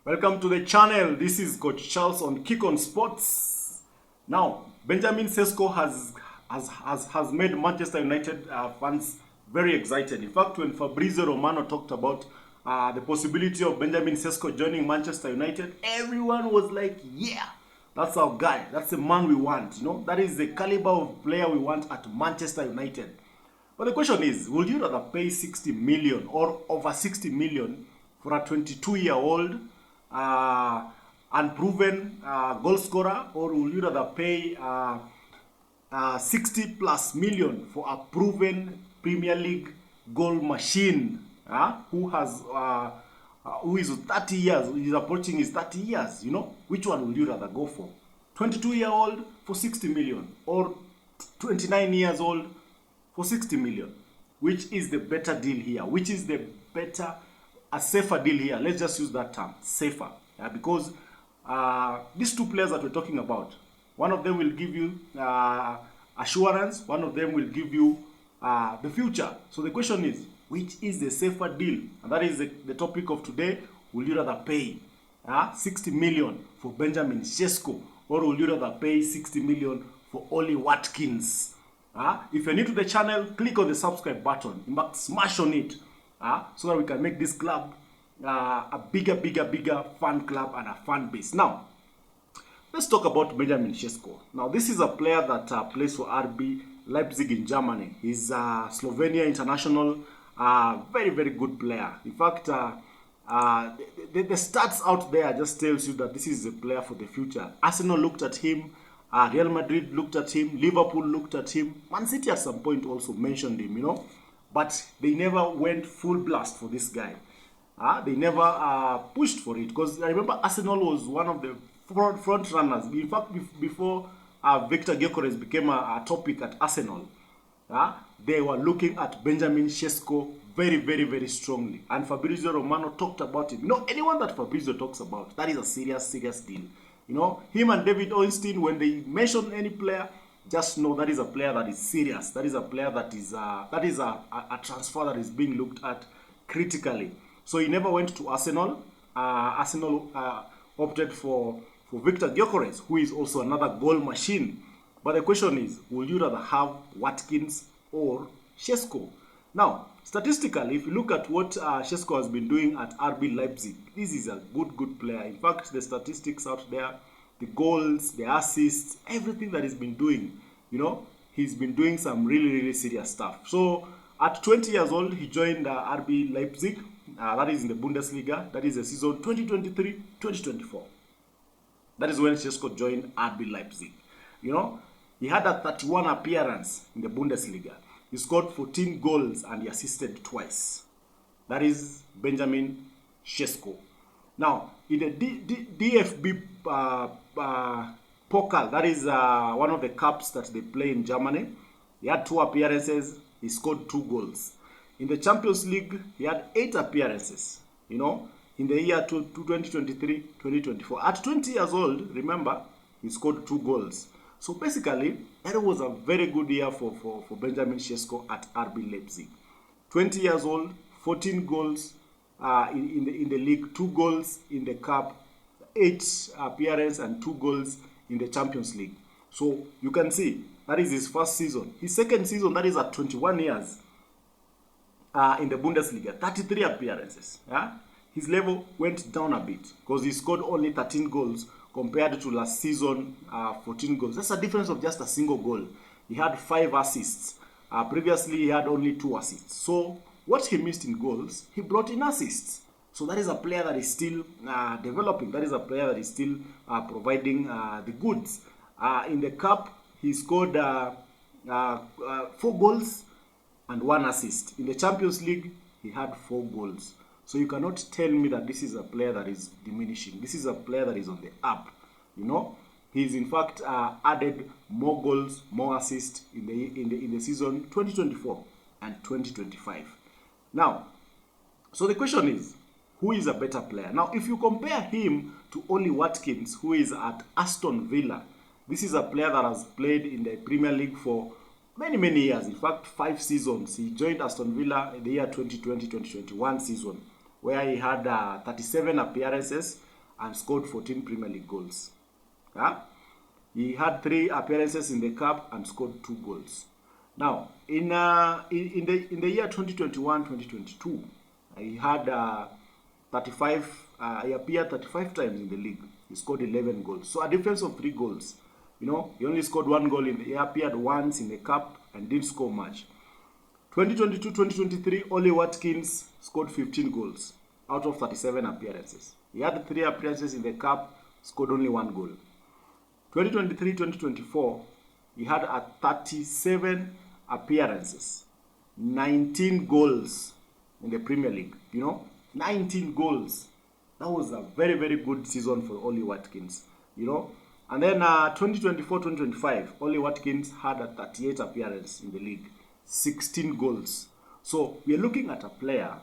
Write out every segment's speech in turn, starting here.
Welcome to the channel. This is Coach Charles on Kick on Sports. Now, Benjamin Sesko has made Manchester United fans very excited. In fact, when Fabrizio Romano talked about the possibility of Benjamin Sesko joining Manchester United, everyone was like, yeah, that's our guy. That's the man we want. You know, that is the caliber of player we want at Manchester United. But the question is, would you rather pay 60 million or over 60 million for a 22-year-old unproven goal scorer, or would you rather pay 60 plus million for a proven Premier League goal machine who is 30 years, he's approaching his 30 years, you know? Which one would you rather go for? 22-year-old for 60 million or 29 years old for 60 million? Which is the better deal here? Which is the better, a safer deal here? Let's just use that term, safer. Because these two players that we're talking about, one of them will give you assurance, one of them will give you the future. So the question is, which is the safer deal? And that is the topic of today. Will you rather pay 60 million for Benjamin Sesko, or will you rather pay 60 million for Oli Watkins? If you're new to the channel, click on the subscribe button. In fact, smash on it so that we can make this club a bigger fan club and a fan base. Now, let's talk about Benjamin Sesko. Now, this is a player that plays for RB Leipzig in Germany. He's a Slovenia international, very good player. In fact, the stats out there just tells you that this is a player for the future. Arsenal looked at him, Real Madrid looked at him, Liverpool looked at him, Man City at some point also mentioned him, you know, but they never went full blast for this guy. They never pushed for it, because I remember Arsenal was one of the front runners. In fact, before Victor Gyökeres became a topic at Arsenal, they were looking at Benjamin Sesko very strongly. And Fabrizio Romano talked about it. You know, anyone that Fabrizio talks about, that is a serious deal. You know, him and David Ornstein, when they mention any player, just know that is a player that is serious. That is a player that is a transfer that is being looked at critically. So he never went to Arsenal. Arsenal opted for Victor Gyökeres, who is also another goal machine. But the question is, will you rather have Watkins or Sesko? Now, statistically, if you look at what Sesko has been doing at RB Leipzig, this is a good player. In fact, the statistics out there, the goals, the assists, everything that he's been doing, you know, he's been doing some really serious stuff. So, at 20 years old, he joined RB Leipzig. That is in the Bundesliga. That is the season 2023-2024. That is when Sesko joined RB Leipzig. You know, he had a 31 appearance in the Bundesliga. He scored 14 goals and he assisted twice. That is Benjamin Sesko. Now, in the DFB Pokal, that is one of the cups that they play in Germany, he had 2 appearances. He scored 2 goals. In the Champions League, he had 8 appearances, you know, in the year 2023-2024. At 20 years old, remember, he scored 2 goals. So basically, that was a very good year for Benjamin Sesko at RB Leipzig. 20 years old, 14 goals in the league, 2 goals in the cup, 8 appearances and 2 goals in the Champions League. So you can see, that is his first season. His second season, that is at 21 years. In the Bundesliga, 33 appearances. His level went down a bit because he scored only 13 goals compared to last season, 14 goals. That's a difference of just a single goal. He had 5 assists. Previously, he had only 2 assists. So what he missed in goals, he brought in assists. So that is a player that is still developing. That is a player that is still providing the goods. In the cup, he scored 4 goals and 1 assist. In the Champions League, he had 4 goals. So you cannot tell me that this is a player that is diminishing. This is a player that is on the up. You know, he's in fact added more goals, more assists in the season 2024 and 2025. Now, so the question is, who is a better player? Now, if you compare him to Oli Watkins, who is at Aston Villa, this is a player that has played in the Premier League for many years. In fact, 5 seasons. He joined Aston Villa in the year 2020-2021 season, where he had 37 appearances and scored 14 Premier League goals. Yeah? He had 3 appearances in the cup and scored 2 goals. Now, in the year 2021-2022, he had 35. He appeared 35 times in the league. He scored 11 goals. So a difference of 3 goals. You know, he only scored 1 goal. He appeared once in the cup and didn't score much. 2022-2023, Oli Watkins scored 15 goals out of 37 appearances. He had 3 appearances in the cup, scored only 1 goal. 2023-2024, he had 37 appearances, 19 goals in the Premier League. You know, 19 goals. That was a very, very good season for Oli Watkins. You know, and then 2024-2025, Oli Watkins had a 38 appearance in the league, 16 goals. So we are looking at a player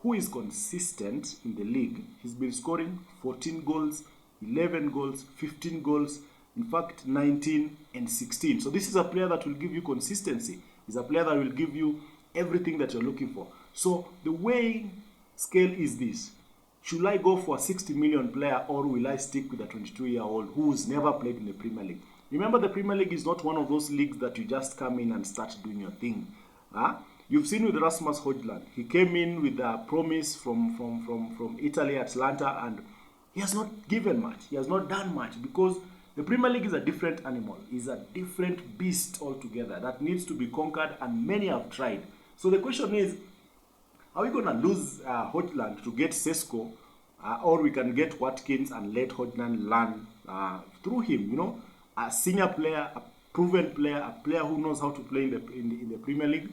who is consistent in the league. He's been scoring 14 goals, 11 goals, 15 goals, in fact 19 and 16. So this is a player that will give you consistency. He's a player that will give you everything that you're looking for. So the way scale is this. Should I go for a 60 million player, or will I stick with a 22-year-old who's never played in the Premier League? Remember, the Premier League is not one of those leagues that you just come in and start doing your thing. You've seen with Rasmus Højlund. He came in with a promise from Italy, Atlanta, and he has not given much. He has not done much, because the Premier League is a different animal. It's a different beast altogether that needs to be conquered, and many have tried. So the question is, are we going to lose Højlund to get Sesko, or we can get Watkins and let Højlund learn through him? You know, a senior player, a proven player, a player who knows how to play in the Premier League,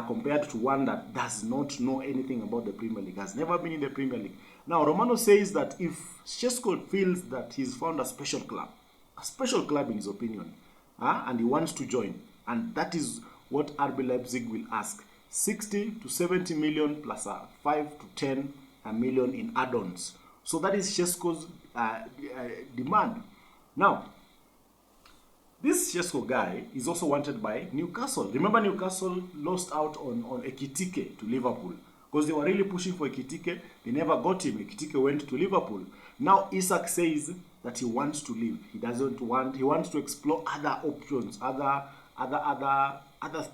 compared to one that does not know anything about the Premier League, has never been in the Premier League. Now, Romano says that if Sesko feels that he's found a special club in his opinion, and he wants to join, and that is what RB Leipzig will ask, 60 to 70 million plus 5 to 10 million in add-ons. So that is Sesko's demand. Now, this Sesko guy is also wanted by Newcastle. Remember, Newcastle lost out on Ekitike to Liverpool because they were really pushing for Ekitike. They never got him. Ekitike went to Liverpool. Now Isak says that he wants to leave. He wants to explore other options, other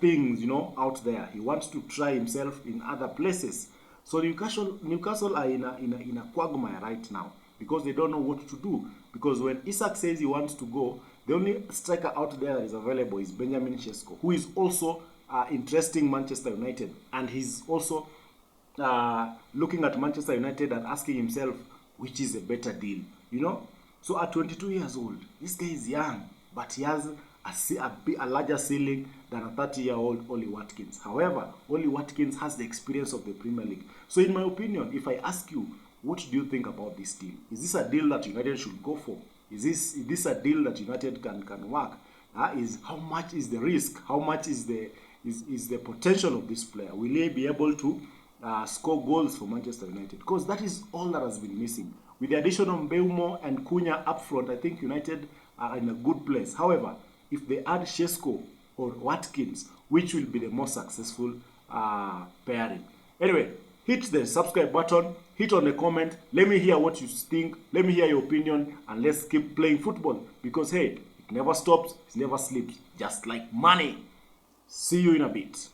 things, you know, out there. He wants to try himself in other places. So Newcastle are in a quagmire right now because they don't know what to do. Because when Isak says he wants to go, the only striker out there that is available is Benjamin Sesko, who is also interesting Manchester United, and he's also looking at Manchester United and asking himself which is a better deal, you know. So at 22 years old, this guy is young, but he has a larger ceiling than a 30-year-old Oli Watkins. However, Oli Watkins has the experience of the Premier League. So in my opinion, if I ask you, what do you think about this deal? Is this a deal that United should go for? Is this a deal that United can work? How much is the risk? How much is the potential of this player? Will he be able to score goals for Manchester United? Because that is all that has been missing. With the addition of Mbeumo and Cunha up front, I think United are in a good place. However, if they add Sesko or Watkins, which will be the most successful pairing? Anyway, hit the subscribe button, hit on the comment, let me hear what you think, let me hear your opinion, and let's keep playing football, because hey, it never stops, it never sleeps, just like money. See you in a bit.